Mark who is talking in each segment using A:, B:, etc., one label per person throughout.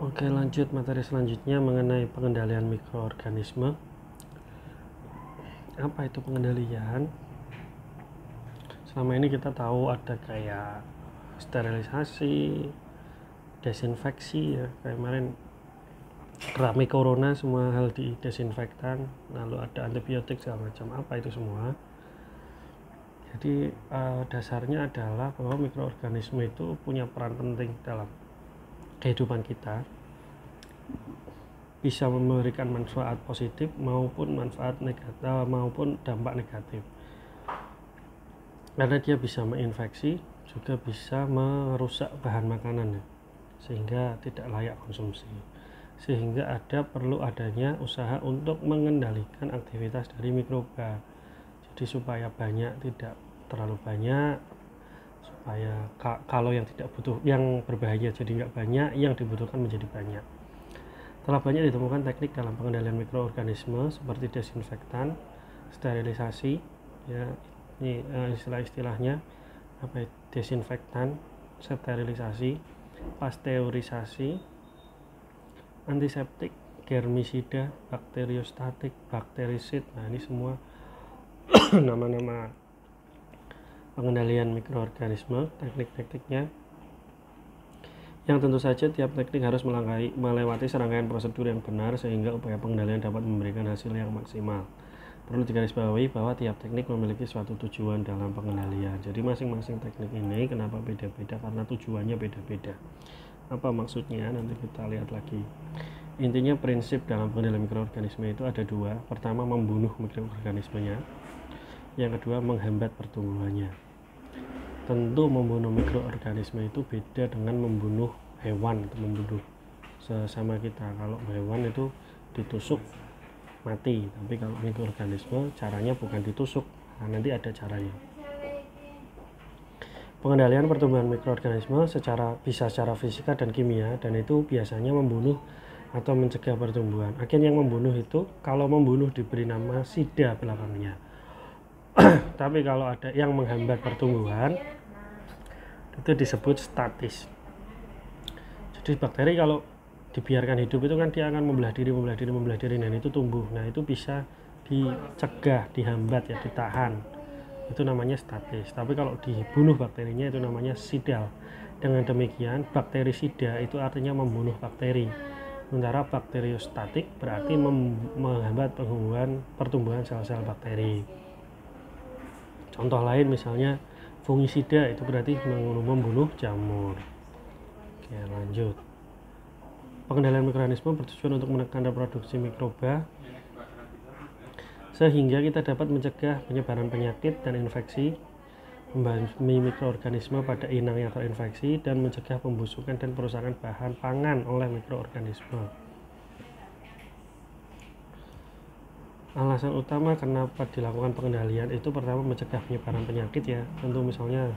A: Oke, lanjut materi selanjutnya mengenai pengendalian mikroorganisme. Apa itu pengendalian? Selama ini kita tahu ada kayak sterilisasi, desinfeksi ya, kayak kemarin rame corona semua hal di desinfektan, lalu ada antibiotik segala macam. Apa itu semua? Jadi dasarnya adalah bahwa mikroorganisme itu punya peran penting dalam kehidupan kita, bisa memberikan manfaat positif maupun manfaat negatif maupun dampak negatif, karena dia bisa menginfeksi, juga bisa merusak bahan makanan ya, sehingga tidak layak konsumsi, sehingga perlu adanya usaha untuk mengendalikan aktivitas dari mikroba. Jadi supaya banyak, tidak terlalu banyak, supaya kalau yang tidak butuh, yang berbahaya jadi nggak banyak, yang dibutuhkan menjadi banyak. Telah banyak ditemukan teknik dalam pengendalian mikroorganisme seperti desinfektan, sterilisasi ya, ini istilah-istilahnya apa, desinfektan, sterilisasi, pasteurisasi, antiseptik, germisida, bakteriostatik, bakterisid. Nah, ini semua nama-nama pengendalian mikroorganisme, teknik-tekniknya, yang tentu saja tiap teknik harus melewati serangkaian prosedur yang benar sehingga upaya pengendalian dapat memberikan hasil yang maksimal. Perlu digarisbawahi bahwa tiap teknik memiliki suatu tujuan dalam pengendalian. Jadi masing-masing teknik ini kenapa beda-beda, karena tujuannya beda-beda. Apa maksudnya? Nanti kita lihat lagi. Intinya prinsip dalam pengendalian mikroorganisme itu ada dua. Pertama, membunuh mikroorganismenya. Yang kedua, menghambat pertumbuhannya. Tentu membunuh mikroorganisme itu beda dengan membunuh hewan atau membunuh sesama kita. Kalau hewan itu ditusuk mati, tapi kalau mikroorganisme caranya bukan ditusuk. Nah, nanti ada caranya. Pengendalian pertumbuhan mikroorganisme bisa secara fisika dan kimia, dan itu biasanya membunuh atau mencegah pertumbuhan. Agen yang membunuh itu, kalau membunuh diberi nama sida belakangnya. Tapi kalau ada yang menghambat pertumbuhan, itu disebut statis. Jadi bakteri kalau dibiarkan hidup itu kan dia akan membelah diri, dan itu tumbuh. Nah, itu bisa dicegah, dihambat ya, ditahan. Itu namanya statis. Tapi kalau dibunuh bakterinya itu namanya sidal. Dengan demikian, bakterisida itu artinya membunuh bakteri. Sementara bakteriostatik berarti menghambat pertumbuhan sel-sel bakteri. Contoh lain misalnya fungisida, itu berarti membunuh jamur. Oke, lanjut. Pengendalian mikroorganisme bertujuan untuk menekan reproduksi mikroba sehingga kita dapat mencegah penyebaran penyakit dan infeksi, membasmi mikroorganisme pada inang yang terinfeksi, dan mencegah pembusukan dan perusakan bahan pangan oleh mikroorganisme. Alasan utama kenapa dilakukan pengendalian itu pertama mencegah penyebaran penyakit ya. Tentu misalnya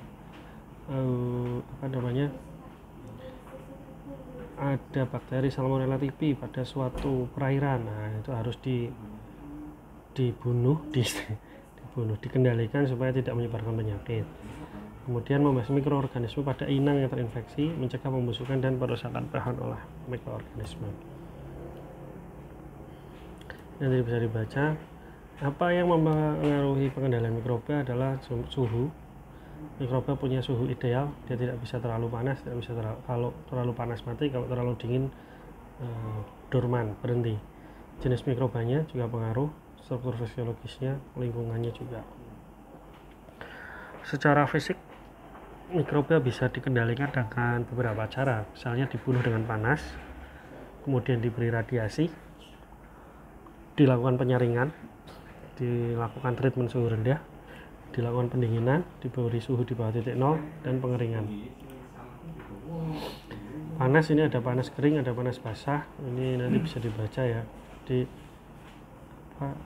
A: ada bakteri Salmonella typhi pada suatu perairan. Nah, itu harus dikendalikan supaya tidak menyebarkan penyakit. Kemudian membasmi mikroorganisme pada inang yang terinfeksi, mencegah pembusukan dan perusakan bahan oleh mikroorganisme. Nanti bisa dibaca. Apa yang mempengaruhi pengendalian mikroba adalah suhu. Mikroba punya suhu ideal, dia tidak bisa terlalu panas, kalau terlalu panas mati, kalau terlalu dingin dorman, berhenti. Jenis mikrobanya juga pengaruh, struktur fisiologisnya, lingkungannya juga. Secara fisik, mikroba bisa dikendalikan dengan beberapa cara, misalnya dibunuh dengan panas, kemudian diberi radiasi, dilakukan penyaringan, dilakukan treatment suhu rendah, dilakukan pendinginan, diberi suhu di bawah titik 0, dan pengeringan. Panas ini ada panas kering, ada panas basah. Ini nanti bisa dibaca ya. Di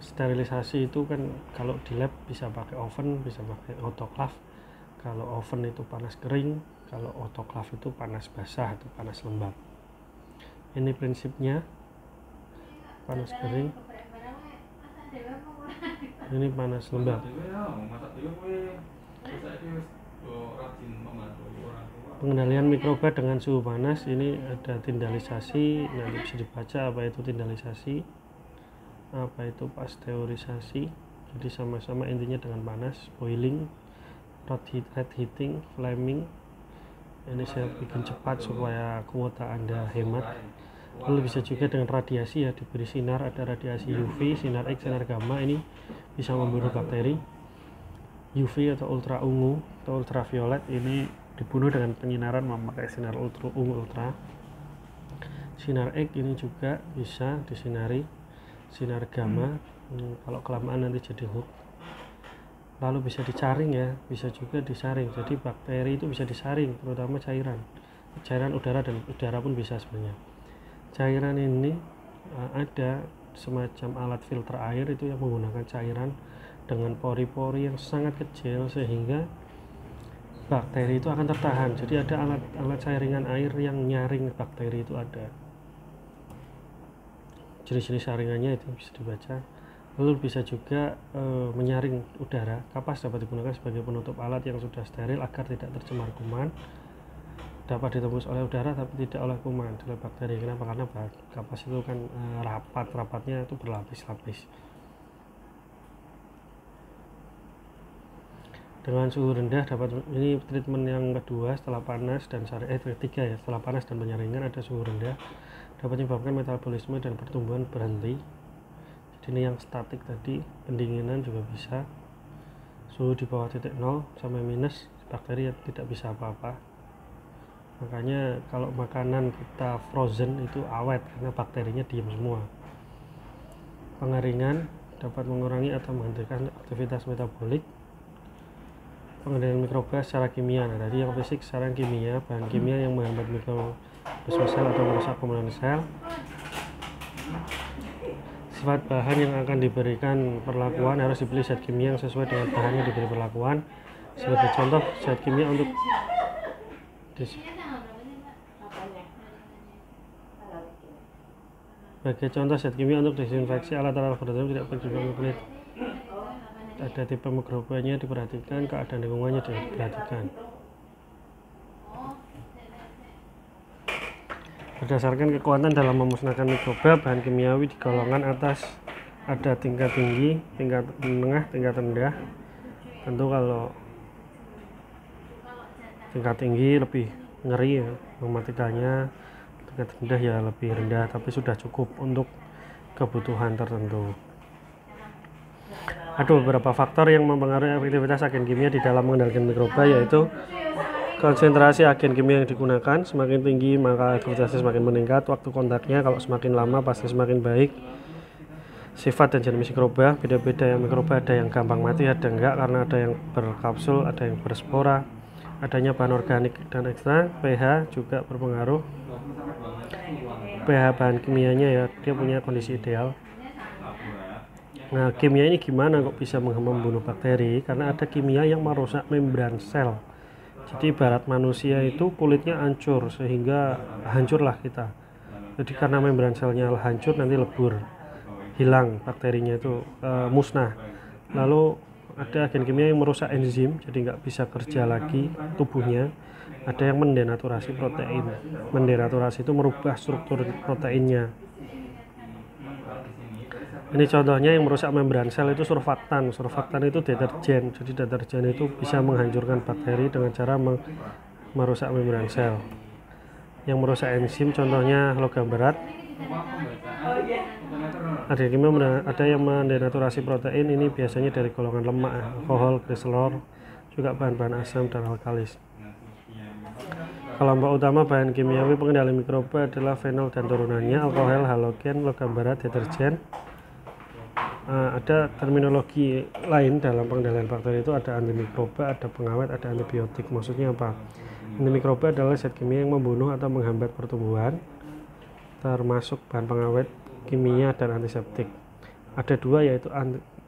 A: sterilisasi itu kan kalau di lab bisa pakai oven, bisa pakai autoclave. Kalau oven itu panas kering, kalau autoclave itu panas basah atau panas lembab. Ini prinsipnya. Panas kering, ini panas lembab. Pengendalian mikroba dengan suhu panas, ini ada tindalisasi, nanti bisa dibaca apa itu tindalisasi, apa itu pasteurisasi. Jadi sama-sama intinya dengan panas, boiling, red heating, flaming. Ini saya bikin cepat supaya kuota Anda hemat. Lalu bisa juga dengan radiasi, ya, diberi sinar, ada radiasi UV, sinar X, sinar gamma, ini bisa membunuh bakteri. UV atau ultra ungu atau ultraviolet ini dibunuh dengan penyinaran memakai sinar ungu ultra. Sinar X ini juga bisa disinari, sinar gamma, kalau kelamaan nanti jadi hook. Lalu bisa disaring, ya, bisa juga disaring. Jadi bakteri itu bisa disaring, terutama cairan udara, dan udara pun bisa sebenarnya. Cairan ini ada semacam alat filter air itu yang menggunakan cairan dengan pori-pori yang sangat kecil sehingga bakteri itu akan tertahan. Jadi ada alat saringan air yang nyaring bakteri itu ada. Jenis-jenis saringannya itu bisa dibaca. Lalu bisa juga menyaring udara. Kapas dapat digunakan sebagai penutup alat yang sudah steril agar tidak tercemar kuman. Dapat ditembus oleh udara tapi tidak oleh kuman, oleh bakteri. Kenapa? Karena kapas itu kan rapatnya itu berlapis-lapis. Dengan suhu rendah ini treatment yang kedua setelah panas dan ketiga, ya, setelah panas dan penyaringan ada suhu rendah, dapat menyebabkan metabolisme dan pertumbuhan berhenti. Jadi ini yang statik tadi, pendinginan juga bisa. Suhu di bawah titik 0 sampai minus, bakteri tidak bisa apa-apa. Makanya kalau makanan kita frozen itu awet karena bakterinya diam semua. Pengeringan dapat mengurangi atau menghentikan aktivitas metabolik. Pengendalian mikroba secara kimia. Nah, tadi yang fisik secara kimia, bahan kimia yang menghambat mikroorganisme sel atau merusak komponen sel. Sifat bahan yang akan diberikan perlakuan harus dipilih zat kimia yang sesuai dengan bahan yang diberi perlakuan. Sebagai contoh, zat kimia untuk desinfeksi alat-alat laboratorium tidak berjumlah kulit. Ada tipe mikrobanya diperhatikan, keadaan lingkungannya diperhatikan. Berdasarkan kekuatan dalam memusnahkan mikroba, bahan kimiawi di golongan atas ada tingkat tinggi, tingkat menengah, tingkat rendah. Tentu kalau tingkat tinggi lebih ngeri, ya, mematikannya. Tingkat rendah ya lebih rendah, tapi sudah cukup untuk kebutuhan tertentu. Ada beberapa faktor yang mempengaruhi efektivitas agen kimia di dalam mengendalikan mikroba, yaitu konsentrasi agen kimia yang digunakan. Semakin tinggi maka efektivitasnya semakin meningkat. Waktu kontaknya kalau semakin lama pasti semakin baik. Sifat dan jenis mikroba beda-beda, yang mikroba ada yang gampang mati, ada enggak, karena ada yang berkapsul, ada yang berspora. Adanya bahan organik dan ekstra. pH juga berpengaruh. pH bahan kimianya, ya, dia punya kondisi ideal. Nah, kimia ini gimana kok bisa membunuh bakteri? Karena ada kimia yang merusak membran sel. Jadi ibarat manusia itu kulitnya hancur sehingga hancurlah kita. Jadi karena membran selnya hancur, nanti lebur, hilang bakterinya itu, musnah. Lalu ada agen kimia yang merusak enzim, jadi nggak bisa kerja lagi tubuhnya. Ada yang mendenaturasi protein. Mendenaturasi itu merubah struktur proteinnya. Ini contohnya yang merusak membran sel itu surfaktan. Surfaktan itu deterjen. Jadi deterjen itu bisa menghancurkan bakteri dengan cara merusak membran sel. Yang merusak enzim contohnya logam berat. Ada yang mendenaturasi protein, ini biasanya dari golongan lemak, alkohol, gliserol, juga bahan-bahan asam dan alkalis. Kelompok utama bahan kimiawi pengendali mikroba adalah fenol dan turunannya, alkohol, halogen, logam berat, deterjen. Ada terminologi lain dalam pengendalian bakteri itu, ada antimikroba, ada pengawet, ada antibiotik. Maksudnya apa? Antimikroba adalah zat kimia yang membunuh atau menghambat pertumbuhan, termasuk bahan pengawet kimia dan antiseptik. Ada dua, yaitu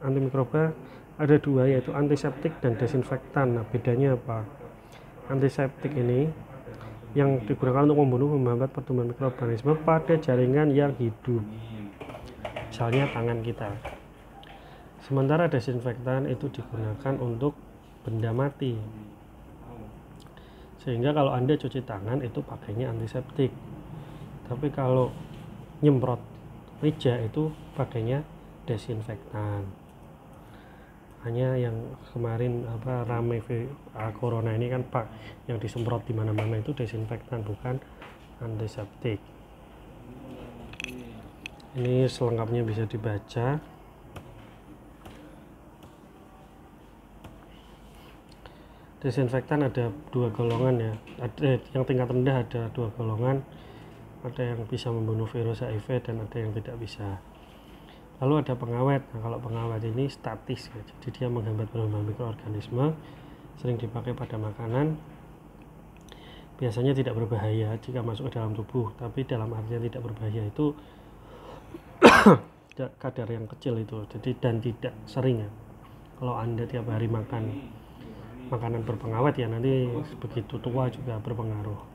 A: antimikroba, ada dua, yaitu antiseptik dan desinfektan. Nah, bedanya apa? Antiseptik ini yang digunakan untuk menghambat pertumbuhan mikroorganisme pada jaringan yang hidup, misalnya tangan kita. Sementara desinfektan itu digunakan untuk benda mati. Sehingga kalau Anda cuci tangan itu pakainya antiseptik. Tapi kalau nyemprot meja itu pakainya desinfektan. Hanya yang kemarin rame corona ini kan Pak, yang disemprot di mana-mana itu desinfektan, bukan antiseptik. Ini selengkapnya bisa dibaca. Desinfektan ada 2 golongan ya. Yang tingkat rendah ada 2 golongan. Ada yang bisa membunuh virus HIV dan ada yang tidak bisa. Lalu ada pengawet. Nah, kalau pengawet ini statis ya. Jadi dia menghambat perkembangan mikroorganisme, sering dipakai pada makanan. Biasanya tidak berbahaya jika masuk ke dalam tubuh, tapi dalam artian tidak berbahaya itu kadar yang kecil itu. Jadi dan tidak sering ya. Kalau Anda tiap hari makan makanan berpengawet ya nanti begitu tua juga berpengaruh.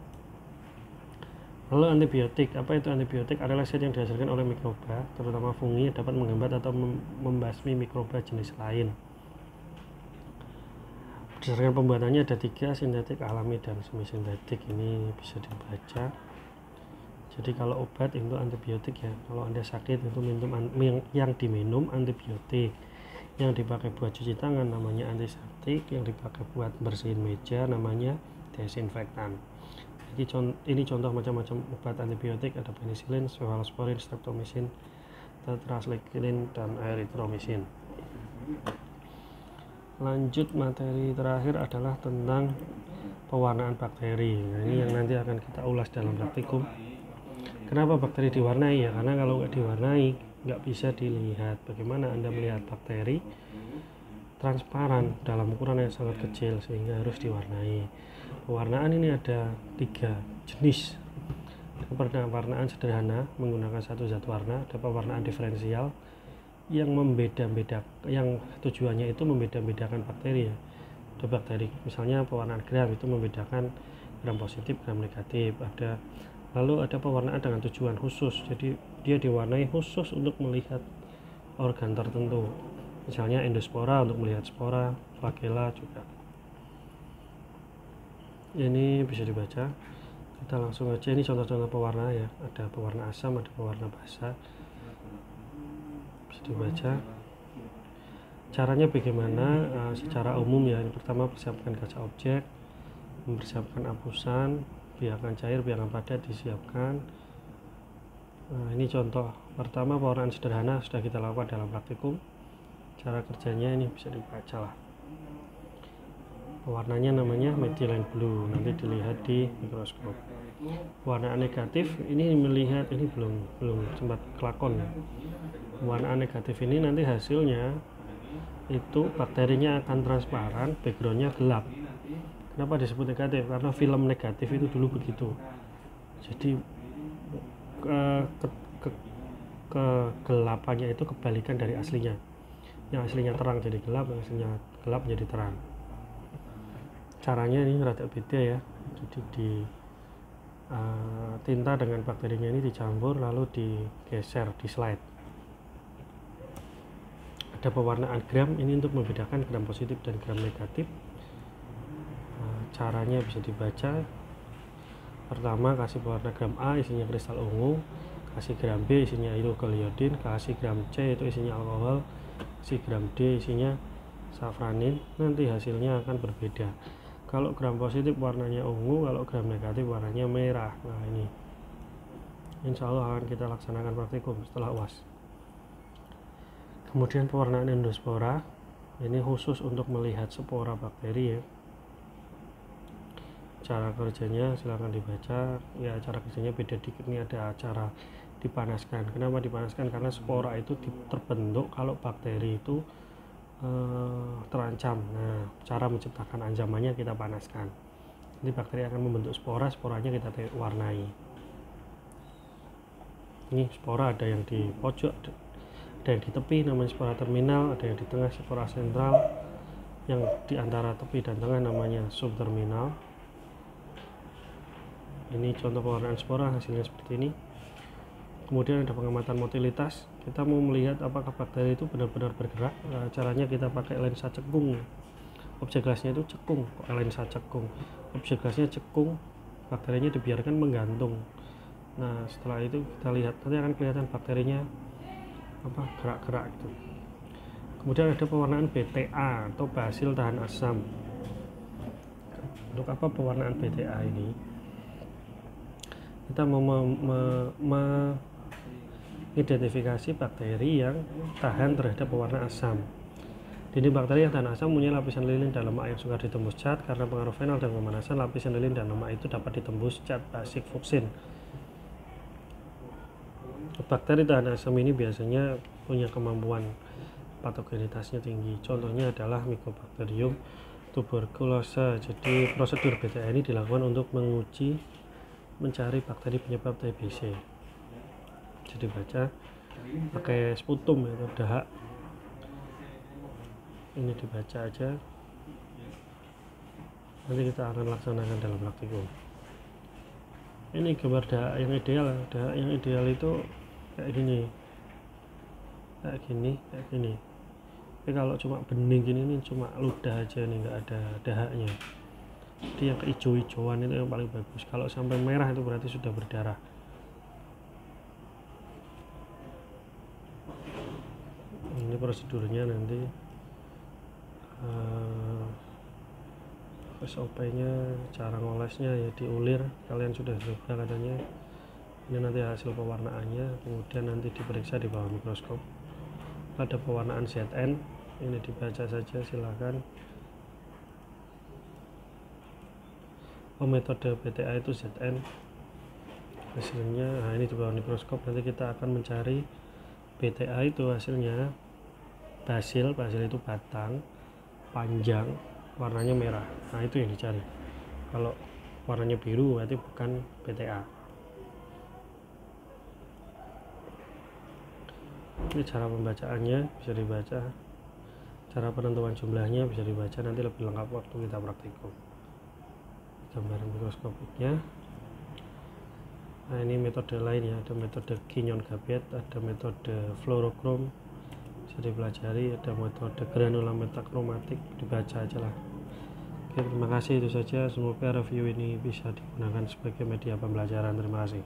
A: Lalu antibiotik, apa itu antibiotik? Adalah zat yang dihasilkan oleh mikroba, terutama fungi, dapat menghambat atau membasmi mikroba jenis lain. Berdasarkan pembuatannya ada 3, sintetik, alami, dan semi sintetik. Ini bisa dibaca. Jadi kalau obat itu antibiotik ya, kalau Anda sakit itu yang diminum antibiotik. Yang dipakai buat cuci tangan namanya antiseptik, yang dipakai buat bersihin meja namanya desinfektan. Jadi ini contoh macam-macam obat antibiotik, ada penicillin, cephalosporin, streptomycin, tetracycline, dan erythromycin. Lanjut, materi terakhir adalah tentang pewarnaan bakteri. Nah, ini yang nanti akan kita ulas dalam praktikum. Kenapa bakteri diwarnai ya? Karena kalau nggak diwarnai nggak bisa dilihat. Bagaimana Anda melihat bakteri? Transparan dalam ukuran yang sangat kecil sehingga harus diwarnai. Pewarnaan ini ada 3 jenis. Pewarnaan sederhana menggunakan satu zat warna, ada pewarnaan diferensial yang yang tujuannya itu membeda-bedakan bakteri ya. Ada bakteri, misalnya pewarnaan gram itu membedakan gram positif, gram negatif. Lalu ada pewarnaan dengan tujuan khusus, jadi dia diwarnai khusus untuk melihat organ tertentu, misalnya endospora untuk melihat spora, flagella juga. Ini bisa dibaca. Kita langsung aja, ini contoh-contoh pewarna ya, ada pewarna asam, ada pewarna basa, bisa dibaca. Caranya bagaimana? Secara umum ya, yang pertama persiapkan kaca objek, mempersiapkan apusan, biarkan cair, biarkan padat disiapkan. Nah, ini contoh pertama pewarnaan sederhana sudah kita lakukan dalam praktikum. Cara kerjanya ini bisa dibaca lah. Pewarnanya namanya methylene blue, nanti dilihat di mikroskop. Pewarnaan negatif ini melihat, ini belum sempat kelakon ya. Pewarnaan negatif ini nanti hasilnya itu bakterinya akan transparan, backgroundnya gelap. Kenapa disebut negatif? Karena film negatif itu dulu begitu. Jadi kegelapannya itu kebalikan dari aslinya. Yang aslinya terang jadi gelap, yang aslinya gelap jadi terang. Caranya ini rada beda ya. Jadi di tinta dengan bakterinya ini dicampur lalu digeser di slide. Ada pewarnaan gram, ini untuk membedakan gram positif dan gram negatif. Caranya bisa dibaca. Pertama kasih pewarna gram A isinya kristal ungu, kasih gram B isinya hidrokloridin, kasih gram C itu isinya alkohol, kasih gram D isinya safranin. Nanti hasilnya akan berbeda. Kalau gram positif warnanya ungu, kalau gram negatif warnanya merah. Nah, ini insya Allah akan kita laksanakan praktikum setelah UAS. Kemudian pewarnaan endospora, ini khusus untuk melihat spora bakteri ya. Cara kerjanya silahkan dibaca ya. Cara kerjanya beda dikit, ini ada cara dipanaskan. Kenapa dipanaskan? Karena spora itu terbentuk kalau bakteri itu terancam. Nah, cara menciptakan ancamannya kita panaskan. Jadi bakteri akan membentuk spora, sporanya kita warnai. Ini spora ada yang di pojok, ada yang di tepi namanya spora terminal, ada yang di tengah spora sentral, yang di antara tepi dan tengah namanya subterminal. Ini contoh pewarnaan spora, hasilnya seperti ini. Kemudian ada pengamatan motilitas, kita mau melihat apakah bakteri itu benar-benar bergerak. Caranya kita pakai lensa cekung objek gasnya itu cekung, lensa cekung. Objek gasnya cekung, bakterinya dibiarkan menggantung. Nah setelah itu kita lihat, nanti akan kelihatan bakterinya gerak-gerak gitu. Kemudian ada pewarnaan BTA atau basil tahan asam. Untuk apa pewarnaan BTA ini? Kita mau mengidentifikasi bakteri yang tahan terhadap pewarna asam. Dinding bakteri yang tahan asam punya lapisan lilin dan lemak yang sukar ditembus cat. Karena pengaruh fenol dan pemanasan, lapisan lilin dan lemak itu dapat ditembus cat basik fuksin. Bakteri tahan asam ini biasanya punya kemampuan patogenitasnya tinggi. Contohnya adalah Mycobacterium tuberculosa. Jadi prosedur BTA ini dilakukan untuk mencari bakteri penyebab TBC. Jadi baca pakai sputum atau dahak. Ini dibaca aja. Nanti kita akan laksanakan dalam praktikum. Ini gambar dahak yang ideal. Dahak yang ideal itu kayak gini. Tapi kalau cuma bening gini ini cuma ludah aja nih, nggak ada dahaknya. Jadi yang keijo-ijoan itu yang paling bagus. Kalau sampai merah itu berarti sudah berdarah. Ini prosedurnya nanti. SOP-nya, cara ngolesnya ya diulir. Kalian sudah coba katanya. Ini nanti hasil pewarnaannya, kemudian nanti diperiksa di bawah mikroskop. Ada pewarnaan ZN, ini dibaca saja silakan. Metode BTA itu ZN hasilnya. Nah ini di bawah mikroskop. Nanti kita akan mencari BTA itu hasilnya basil itu batang panjang, warnanya merah. Nah itu yang dicari. Kalau warnanya biru berarti bukan BTA. Ini cara pembacaannya bisa dibaca, cara penentuan jumlahnya bisa dibaca, nanti lebih lengkap waktu kita praktikum. Gambaran mikroskopiknya. Nah ini metode lain ya, ada metode Guignon-Gabet, ada metode fluorochrom bisa dipelajari, ada metode granula metakromatik, dibaca aja lah. Oke, terima kasih, itu saja. Semoga review ini bisa digunakan sebagai media pembelajaran. Terima kasih.